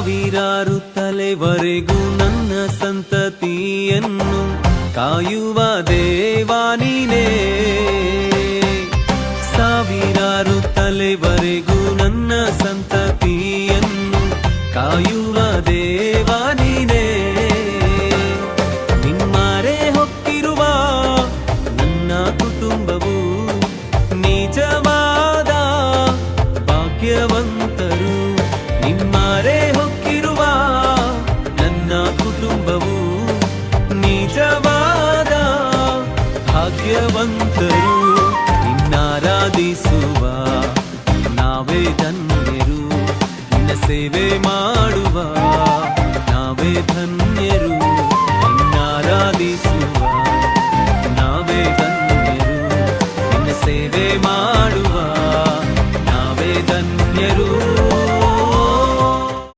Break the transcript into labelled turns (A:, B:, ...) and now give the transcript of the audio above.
A: ಸಾವಿರಾರು ತಲೆವರೆಗೂ ನನ್ನ ಸಂತತಿಯನ್ನು ಕಾಯುವ ದೇವಾ ನೀನೇ. ಸಾವಿರಾರು ತಲೆವರೆಗೂ ನನ್ನ ಸಂತತಿಯನ್ನು ಕಾಯುವ ದೇವಾ ನೀನೇ. ನಿಮ್ಮರೆ ಹೊಕ್ಕಿರುವ ನನ್ನ ಕುಟುಂಬವು ನಿಜವಾದ ಭಾಗ್ಯವಂತರು. ನಿಮ್ಮರೆ ಹೊಕ್ಕಿರುವ ನನ್ನ ಕುಟುಂಬವು ನಿಜವಾದ ಭಾಗ್ಯವಂತರು. ನಿನ್ನಾರಾಧಿಸುವ ನಾವೇ ಧನ್ಯರು, ನಿನ್ನ ಸೇವೆ ಮಾಡುವ ನಾವೇ ಧನ್ಯರು.